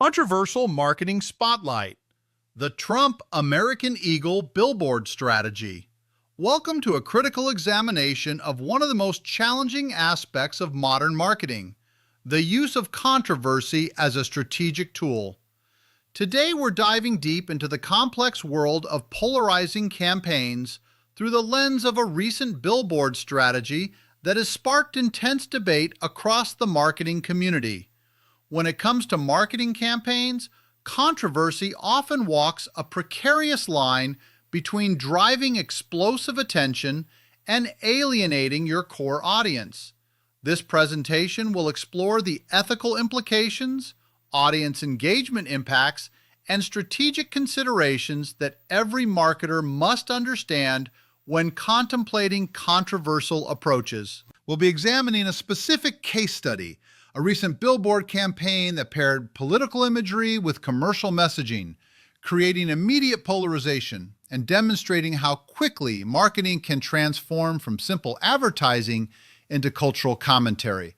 Controversial marketing spotlight. The Trump American Eagle Billboard strategy. Welcome to a critical examination of one of the most challenging aspects of modern marketing, the use of controversy as a strategic tool. Today we're diving deep into the complex world of polarizing campaigns through the lens of a recent Billboard strategy that has sparked intense debate across the marketing community. When it comes to marketing campaigns, controversy often walks a precarious line between driving explosive attention and alienating your core audience. This presentation will explore the ethical implications, audience engagement impacts, and strategic considerations that every marketer must understand when contemplating controversial approaches. We'll be examining a specific case study, a recent Billboard campaign that paired political imagery with commercial messaging, creating immediate polarization and demonstrating how quickly marketing can transform from simple advertising into cultural commentary.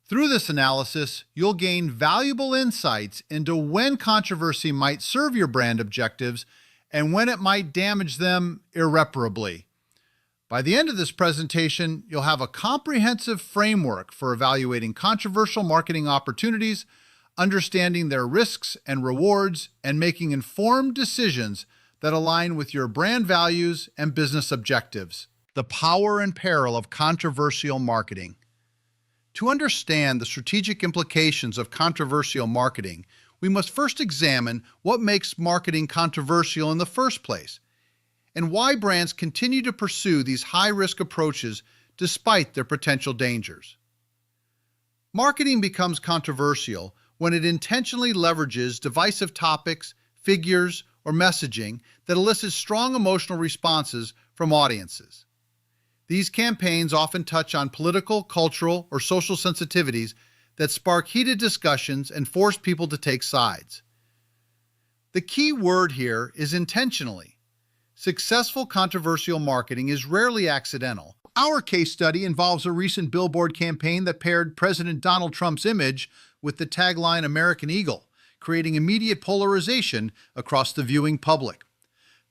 Through this analysis, you'll gain valuable insights into when controversy might serve your brand objectives and when it might damage them irreparably. By the end of this presentation, you'll have a comprehensive framework for evaluating controversial marketing opportunities, understanding their risks and rewards, and making informed decisions that align with your brand values and business objectives. The power and peril of controversial marketing. To understand the strategic implications of controversial marketing, we must first examine what makes marketing controversial in the first place, and why brands continue to pursue these high-risk approaches despite their potential dangers. Marketing becomes controversial when it intentionally leverages divisive topics, figures, or messaging that elicits strong emotional responses from audiences. These campaigns often touch on political, cultural, or social sensitivities that spark heated discussions and force people to take sides. The key word here is intentionally. Successful controversial marketing is rarely accidental. Our case study involves a recent Billboard campaign that paired President Donald Trump's image with the tagline American Eagle, creating immediate polarization across the viewing public.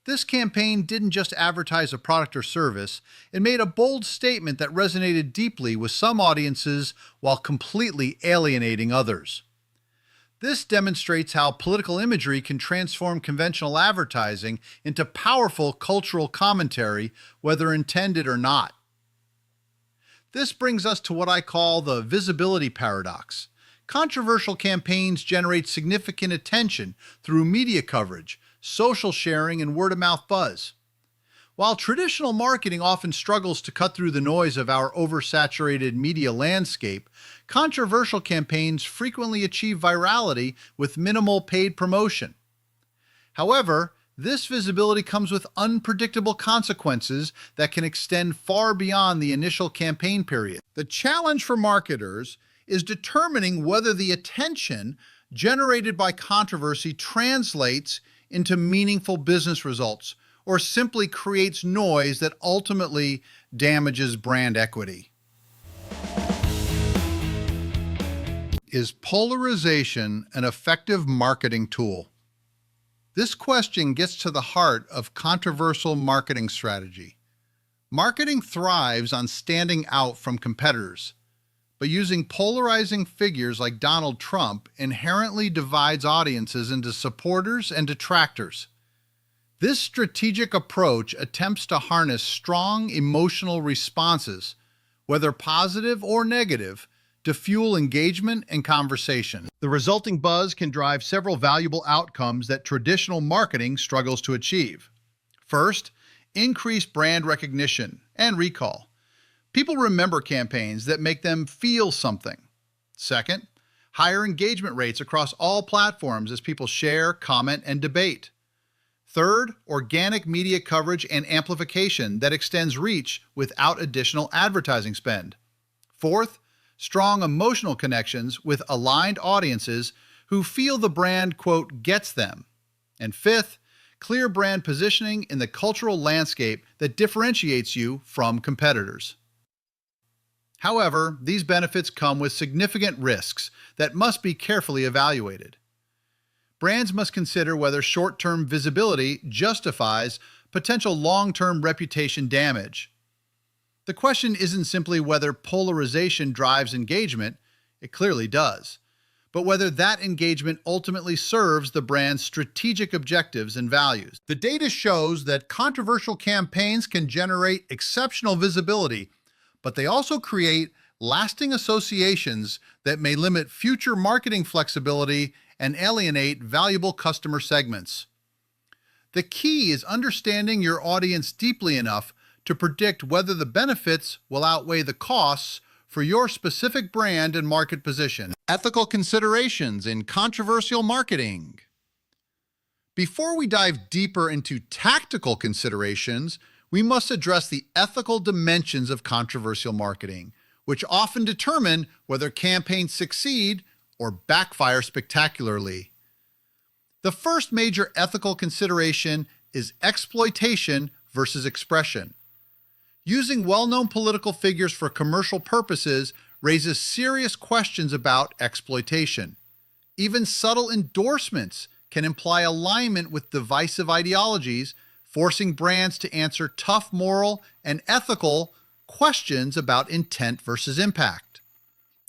This campaign didn't just advertise a product or service, it made a bold statement that resonated deeply with some audiences while completely alienating others. This demonstrates how political imagery can transform conventional advertising into powerful cultural commentary, whether intended or not. This brings us to what I call the visibility paradox. Controversial campaigns generate significant attention through media coverage, social sharing, and word-of-mouth buzz. While traditional marketing often struggles to cut through the noise of our oversaturated media landscape, controversial campaigns frequently achieve virality with minimal paid promotion. However, this visibility comes with unpredictable consequences that can extend far beyond the initial campaign period. The challenge for marketers is determining whether the attention generated by controversy translates into meaningful business results or simply creates noise that ultimately damages brand equity. Is polarization an effective marketing tool? This question gets to the heart of controversial marketing strategy. Marketing thrives on standing out from competitors, but using polarizing figures like Donald Trump inherently divides audiences into supporters and detractors. This strategic approach attempts to harness strong emotional responses, whether positive or negative, to fuel engagement and conversation. The resulting buzz can drive several valuable outcomes that traditional marketing struggles to achieve. First, increased brand recognition and recall. People remember campaigns that make them feel something. Second, higher engagement rates across all platforms as people share, comment, and debate. Third, organic media coverage and amplification that extends reach without additional advertising spend. Fourth, strong emotional connections with aligned audiences who feel the brand, quote, gets them. And fifth, clear brand positioning in the cultural landscape that differentiates you from competitors. However, these benefits come with significant risks that must be carefully evaluated. brands must consider whether short-term visibility justifies potential long-term reputation damage. The question isn't simply whether polarization drives engagement, it clearly does, but whether that engagement ultimately serves the brand's strategic objectives and values. The data shows that controversial campaigns can generate exceptional visibility, but they also create lasting associations that may limit future marketing flexibility and alienate valuable customer segments. The key is understanding your audience deeply enough to predict whether the benefits will outweigh the costs for your specific brand and market position. Ethical considerations in controversial marketing. Before we dive deeper into tactical considerations, we must address the ethical dimensions of controversial marketing, which often determine whether campaigns succeed or backfire spectacularly. The first major ethical consideration is exploitation versus expression. Using well-known political figures for commercial purposes raises serious questions about exploitation. Even subtle endorsements can imply alignment with divisive ideologies, forcing brands to answer tough moral and ethical questions about intent versus impact.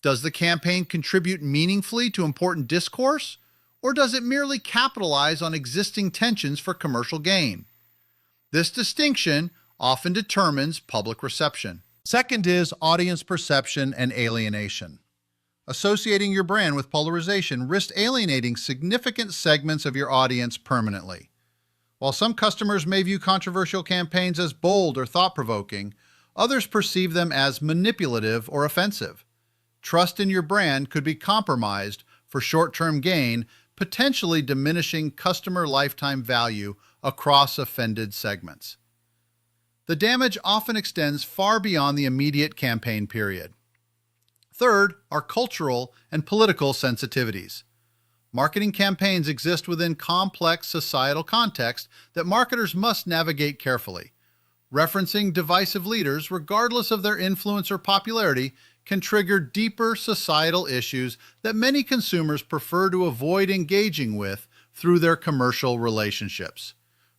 Does the campaign contribute meaningfully to important discourse, or does it merely capitalize on existing tensions for commercial gain? This distinction often determines public reception. Second is audience perception and alienation. Associating your brand with polarization risks alienating significant segments of your audience permanently. While some customers may view controversial campaigns as bold or thought-provoking, others perceive them as manipulative or offensive. Trust in your brand could be compromised for short-term gain, potentially diminishing customer lifetime value across offended segments. The damage often extends far beyond the immediate campaign period. Third are cultural and political sensitivities. Marketing campaigns exist within complex societal contexts that marketers must navigate carefully. Referencing divisive leaders, regardless of their influence or popularity, can trigger deeper societal issues that many consumers prefer to avoid engaging with through their commercial relationships.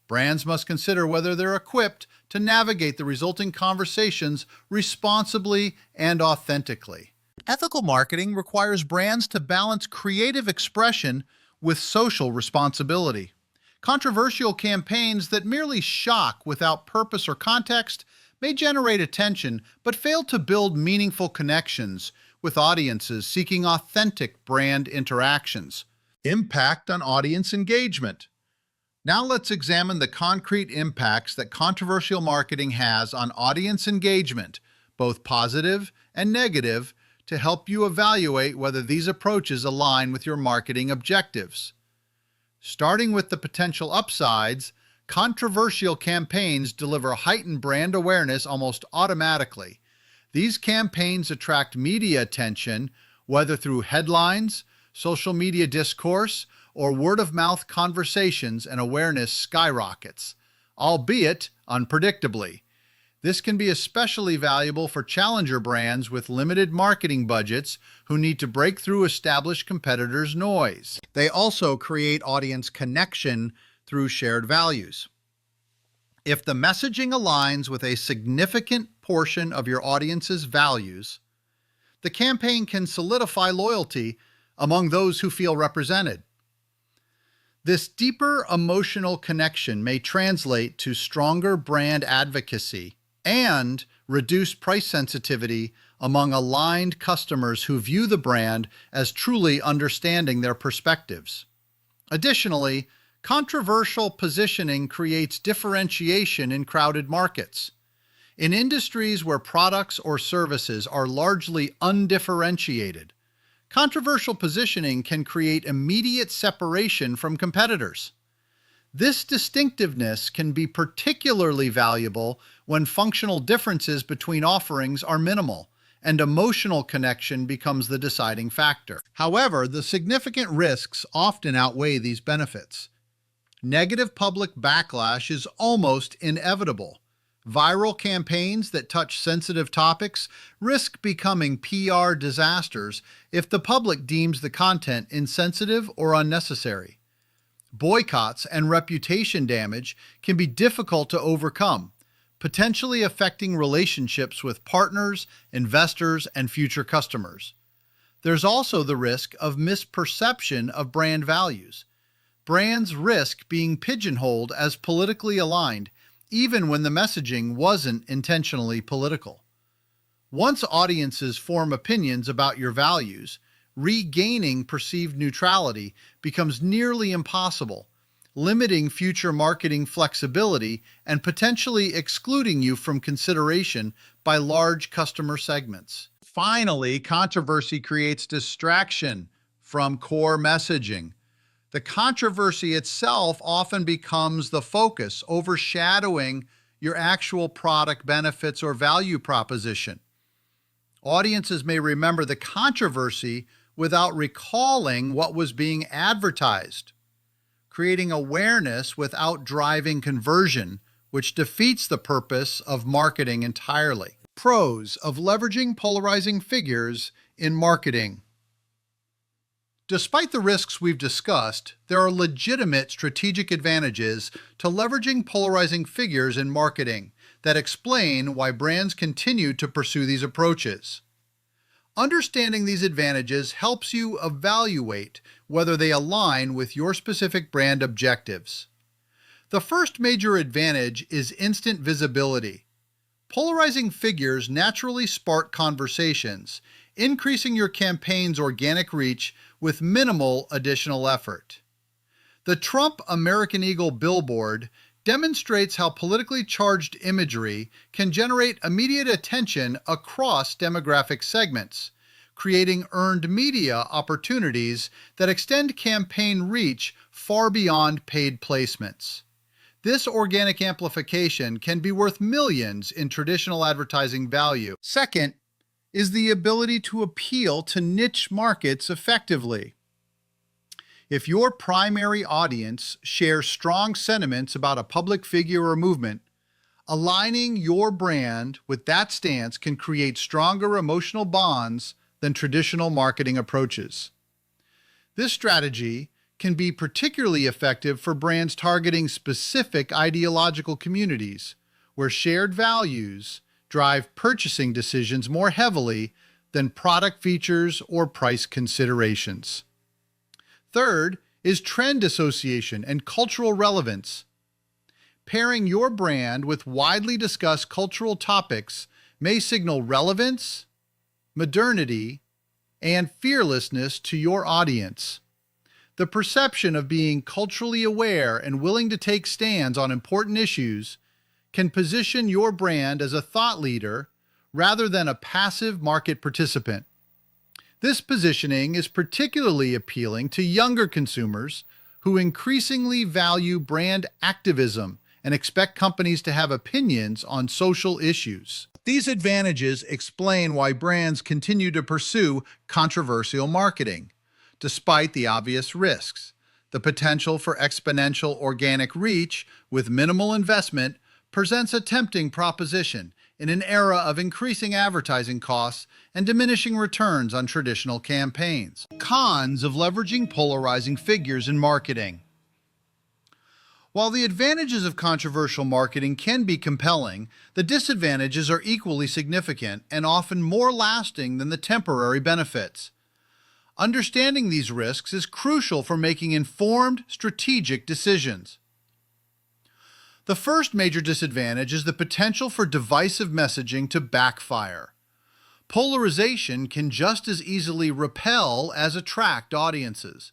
Brands must consider whether they're equipped to navigate the resulting conversations responsibly and authentically. Ethical marketing requires brands to balance creative expression with social responsibility. Controversial campaigns that merely shock without purpose or context may generate attention but fail to build meaningful connections with audiences seeking authentic brand interactions. Impact on audience engagement. Now let's examine the concrete impacts that controversial marketing has on audience engagement, both positive and negative, to help you evaluate whether these approaches align with your marketing objectives. Starting with the potential upsides, controversial campaigns deliver heightened brand awareness almost automatically. These campaigns attract media attention, whether through headlines, social media discourse, or word-of-mouth conversations, and awareness skyrockets, albeit unpredictably. This can be especially valuable for challenger brands with limited marketing budgets who need to break through established competitors' noise. They also create audience connection through shared values. If the messaging aligns with a significant portion of your audience's values, the campaign can solidify loyalty among those who feel represented. This deeper emotional connection may translate to stronger brand advocacy and reduced price sensitivity among aligned customers who view the brand as truly understanding their perspectives. Additionally, controversial positioning creates differentiation in crowded markets. In industries where products or services are largely undifferentiated, controversial positioning can create immediate separation from competitors. This distinctiveness can be particularly valuable when functional differences between offerings are minimal and emotional connection becomes the deciding factor. However, the significant risks often outweigh these benefits. Negative public backlash is almost inevitable. Viral campaigns that touch sensitive topics risk becoming PR disasters if the public deems the content insensitive or unnecessary. Boycotts and reputation damage can be difficult to overcome, potentially affecting relationships with partners, investors, and future customers. There's also the risk of misperception of brand values. Brands risk being pigeonholed as politically aligned, even when the messaging wasn't intentionally political. Once audiences form opinions about your values, regaining perceived neutrality becomes nearly impossible, limiting future marketing flexibility and potentially excluding you from consideration by large customer segments. Finally, controversy creates distraction from core messaging. The controversy itself often becomes the focus, overshadowing your actual product benefits or value proposition. Audiences may remember the controversy without recalling what was being advertised, creating awareness without driving conversion, which defeats the purpose of marketing entirely. Pros of leveraging polarizing figures in marketing. Despite the risks we've discussed, there are legitimate strategic advantages to leveraging polarizing figures in marketing that explain why brands continue to pursue these approaches. Understanding these advantages helps you evaluate whether they align with your specific brand objectives. The first major advantage is instant visibility. Polarizing figures naturally spark conversations, increasing your campaign's organic reach with minimal additional effort. The Trump American Eagle billboard demonstrates how politically charged imagery can generate immediate attention across demographic segments, creating earned media opportunities that extend campaign reach far beyond paid placements. This organic amplification can be worth millions in traditional advertising value. Second is the ability to appeal to niche markets effectively. If your primary audience shares strong sentiments about a public figure or movement, aligning your brand with that stance can create stronger emotional bonds than traditional marketing approaches. This strategy can be particularly effective for brands targeting specific ideological communities, where shared values drive purchasing decisions more heavily than product features or price considerations. Third is trend association and cultural relevance. Pairing your brand with widely discussed cultural topics may signal relevance, modernity, and fearlessness to your audience. The perception of being culturally aware and willing to take stands on important issues can position your brand as a thought leader rather than a passive market participant. This positioning is particularly appealing to younger consumers who increasingly value brand activism and expect companies to have opinions on social issues. These advantages explain why brands continue to pursue controversial marketing. Despite the obvious risks, the potential for exponential organic reach with minimal investment presents a tempting proposition in an era of increasing advertising costs and diminishing returns on traditional campaigns. Cons of leveraging polarizing figures in marketing. While the advantages of controversial marketing can be compelling, the disadvantages are equally significant and often more lasting than the temporary benefits. Understanding these risks is crucial for making informed, strategic decisions. The first major disadvantage is the potential for divisive messaging to backfire. Polarization can just as easily repel as attract audiences.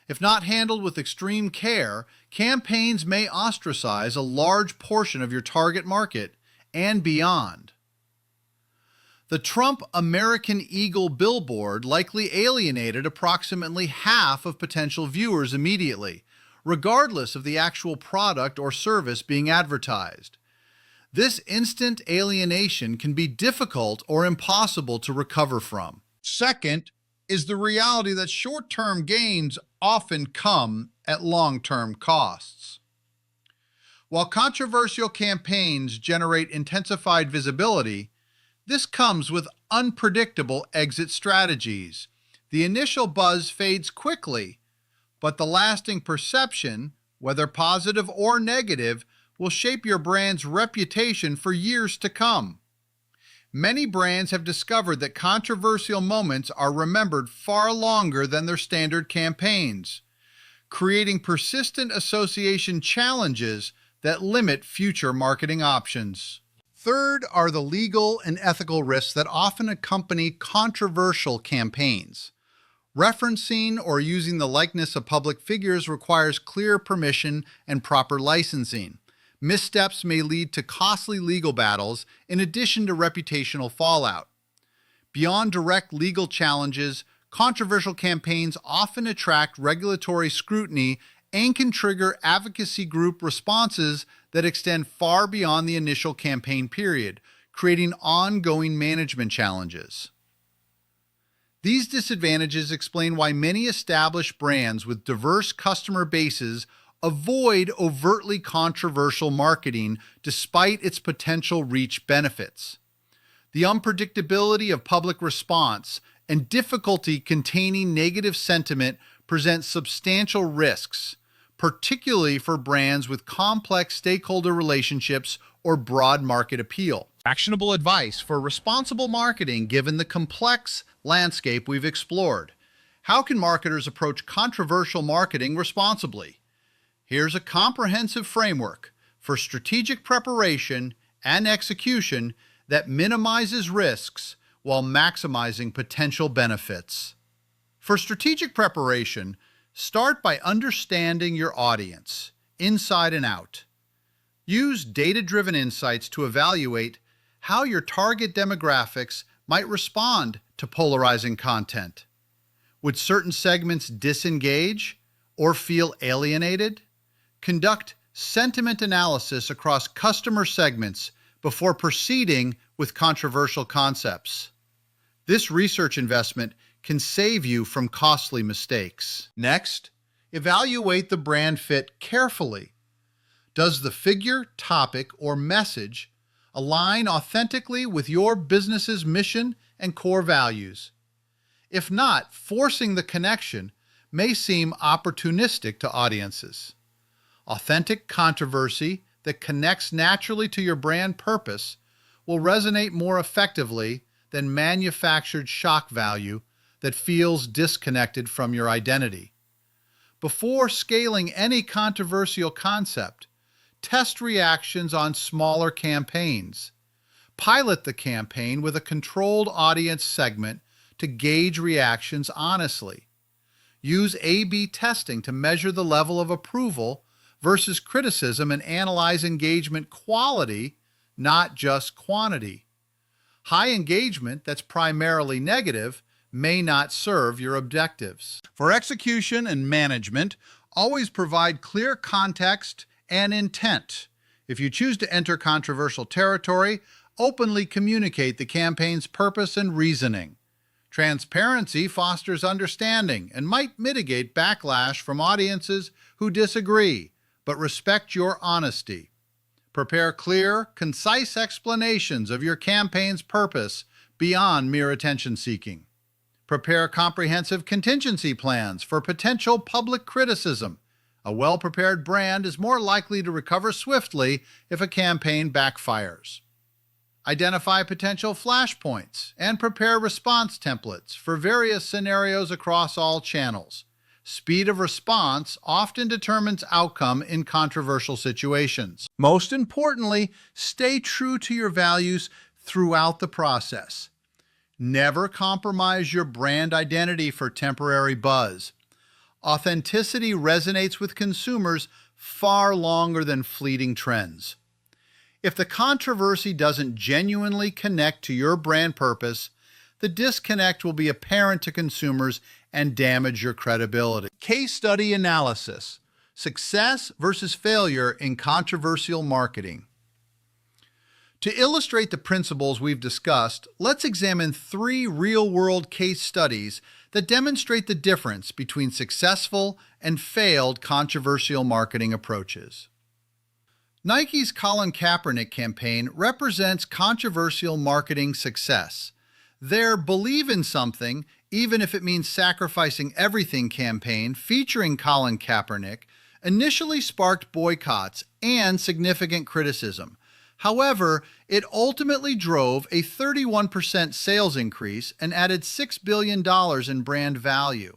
If not handled with extreme care, campaigns may ostracize a large portion of your target market and beyond. The Trump American Eagle billboard likely alienated approximately half of potential viewers immediately, regardless of the actual product or service being advertised. This instant alienation can be difficult or impossible to recover from. Second is the reality that short-term gains often come at long-term costs. While controversial campaigns generate intensified visibility, this comes with unpredictable exit strategies. The initial buzz fades quickly, but the lasting perception, whether positive or negative, will shape your brand's reputation for years to come. Many brands have discovered that controversial moments are remembered far longer than their standard campaigns, creating persistent association challenges that limit future marketing options. Third are the legal and ethical risks that often accompany controversial campaigns. Referencing or using the likeness of public figures requires clear permission and proper licensing. Missteps may lead to costly legal battles in addition to reputational fallout. Beyond direct legal challenges, controversial campaigns often attract regulatory scrutiny and can trigger advocacy group responses that extend far beyond the initial campaign period, creating ongoing management challenges. These disadvantages explain why many established brands with diverse customer bases avoid overtly controversial marketing despite its potential reach benefits. The unpredictability of public response and difficulty containing negative sentiment present substantial risks, particularly for brands with complex stakeholder relationships or broad market appeal. Actionable advice for responsible marketing given the complex landscape we've explored. How can marketers approach controversial marketing responsibly? Here's a comprehensive framework for strategic preparation and execution that minimizes risks while maximizing potential benefits. For strategic preparation, start by understanding your audience, inside and out. Use data-driven insights to evaluate how your target demographics might respond to polarizing content. Would certain segments disengage or feel alienated? Conduct sentiment analysis across customer segments before proceeding with controversial concepts. This research investment can save you from costly mistakes. Next, evaluate the brand fit carefully. Does the figure, topic, or message align authentically with your business's mission and core values? If not, forcing the connection may seem opportunistic to audiences. Authentic controversy that connects naturally to your brand purpose will resonate more effectively than manufactured shock value that feels disconnected from your identity. Before scaling any controversial concept, test reactions on smaller campaigns. Pilot the campaign with a controlled audience segment to gauge reactions honestly. Use A/B testing to measure the level of approval versus criticism and analyze engagement quality, not just quantity. High engagement that's primarily negative may not serve your objectives. For execution and management, always provide clear context and intent. If you choose to enter controversial territory, openly communicate the campaign's purpose and reasoning. Transparency fosters understanding and might mitigate backlash from audiences who disagree, but respect your honesty. Prepare clear, concise explanations of your campaign's purpose beyond mere attention-seeking. Prepare comprehensive contingency plans for potential public criticism. A well-prepared brand is more likely to recover swiftly if a campaign backfires. Identify potential flashpoints and prepare response templates for various scenarios across all channels. Speed of response often determines outcome in controversial situations. Most importantly, stay true to your values throughout the process. Never compromise your brand identity for temporary buzz. Authenticity resonates with consumers far longer than fleeting trends. If the controversy doesn't genuinely connect to your brand purpose, the disconnect will be apparent to consumers and damage your credibility. Case study analysis: success versus failure in controversial marketing. To illustrate the principles we've discussed, let's examine 3 real-world case studies that demonstrate the difference between successful and failed controversial marketing approaches. Nike's Colin Kaepernick campaign represents controversial marketing success. Their "believe in something, even if it means sacrificing everything campaign featuring Colin Kaepernick initially sparked boycotts and significant criticism. However, it ultimately drove a 31% sales increase and added $6 billion in brand value.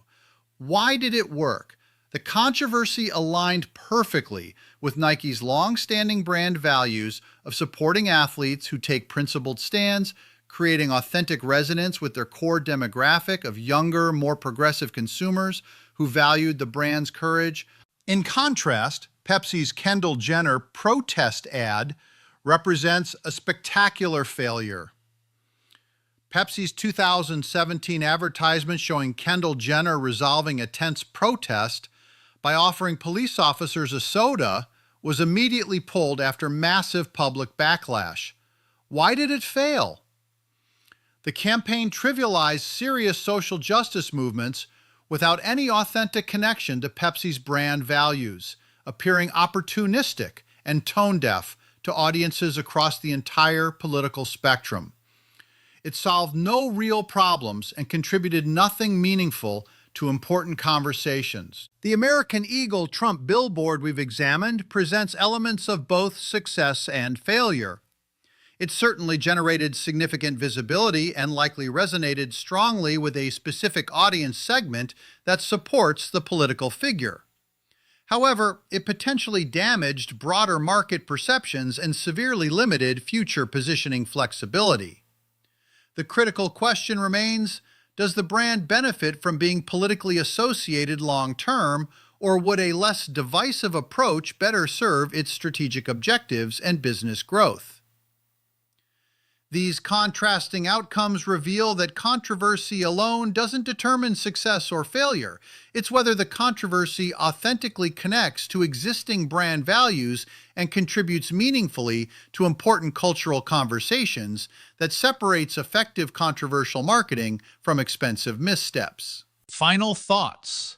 Why did it work? The controversy aligned perfectly with Nike's long-standing brand values of supporting athletes who take principled stands, creating authentic resonance with their core demographic of younger, more progressive consumers who valued the brand's courage. In contrast, Pepsi's Kendall Jenner protest ad represents a spectacular failure. Pepsi's 2017 advertisement showing Kendall Jenner resolving a tense protest by offering police officers a soda was immediately pulled after massive public backlash. Why did it fail? The campaign trivialized serious social justice movements without any authentic connection to Pepsi's brand values, appearing opportunistic and tone-deaf to audiences across the entire political spectrum. It solved no real problems and contributed nothing meaningful to important conversations. The American Eagle Trump billboard we've examined presents elements of both success and failure. It certainly generated significant visibility and likely resonated strongly with a specific audience segment that supports the political figure. However, it potentially damaged broader market perceptions and severely limited future positioning flexibility. The critical question remains, does the brand benefit from being politically associated long-term, or would a less divisive approach better serve its strategic objectives and business growth? These contrasting outcomes reveal that controversy alone doesn't determine success or failure. It's whether the controversy authentically connects to existing brand values and contributes meaningfully to important cultural conversations that separates effective controversial marketing from expensive missteps. Final thoughts.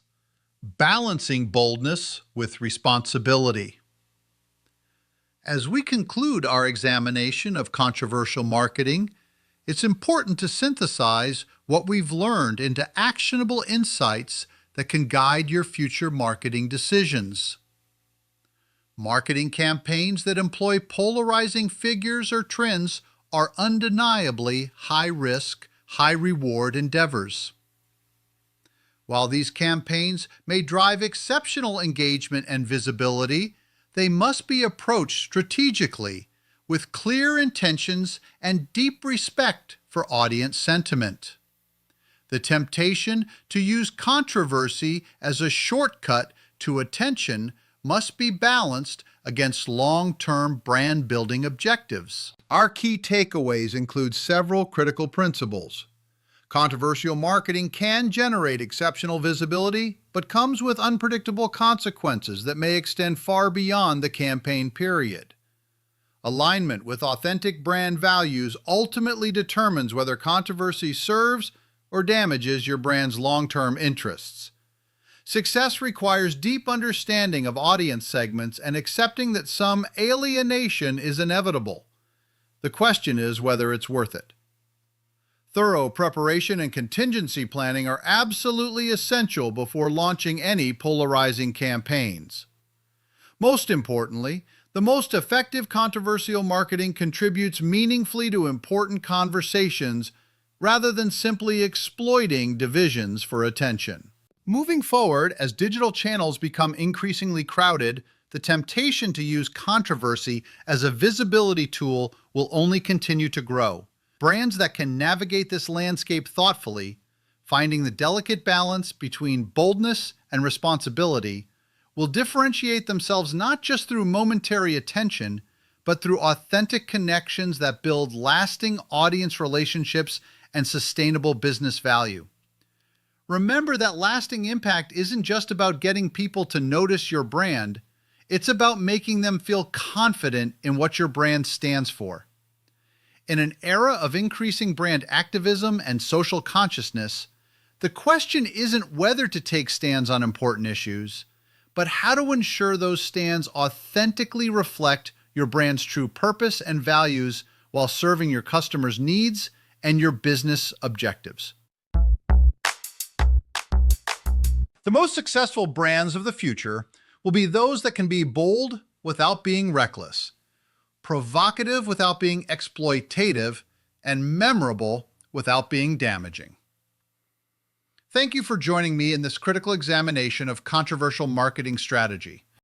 Balancing boldness with responsibility. As we conclude our examination of controversial marketing, it's important to synthesize what we've learned into actionable insights that can guide your future marketing decisions. Marketing campaigns that employ polarizing figures or trends are undeniably high-risk, high-reward endeavors. While these campaigns may drive exceptional engagement and visibility, they must be approached strategically with clear intentions and deep respect for audience sentiment. The temptation to use controversy as a shortcut to attention must be balanced against long-term brand-building objectives. Our key takeaways include several critical principles. Controversial marketing can generate exceptional visibility, but comes with unpredictable consequences that may extend far beyond the campaign period. Alignment with authentic brand values ultimately determines whether controversy serves or damages your brand's long-term interests. Success requires deep understanding of audience segments and accepting that some alienation is inevitable. The question is whether it's worth it. Thorough preparation and contingency planning are absolutely essential before launching any polarizing campaigns. Most importantly, the most effective controversial marketing contributes meaningfully to important conversations rather than simply exploiting divisions for attention. Moving forward, as digital channels become increasingly crowded, the temptation to use controversy as a visibility tool will only continue to grow. Brands that can navigate this landscape thoughtfully, finding the delicate balance between boldness and responsibility, will differentiate themselves not just through momentary attention, but through authentic connections that build lasting audience relationships and sustainable business value. Remember that lasting impact isn't just about getting people to notice your brand, it's about making them feel confident in what your brand stands for. In an era of increasing brand activism and social consciousness, the question isn't whether to take stands on important issues, but how to ensure those stands authentically reflect your brand's true purpose and values while serving your customers' needs and your business objectives. The most successful brands of the future will be those that can be bold without being reckless, provocative without being exploitative, and memorable without being damaging. Thank you for joining me in this critical examination of controversial marketing strategy.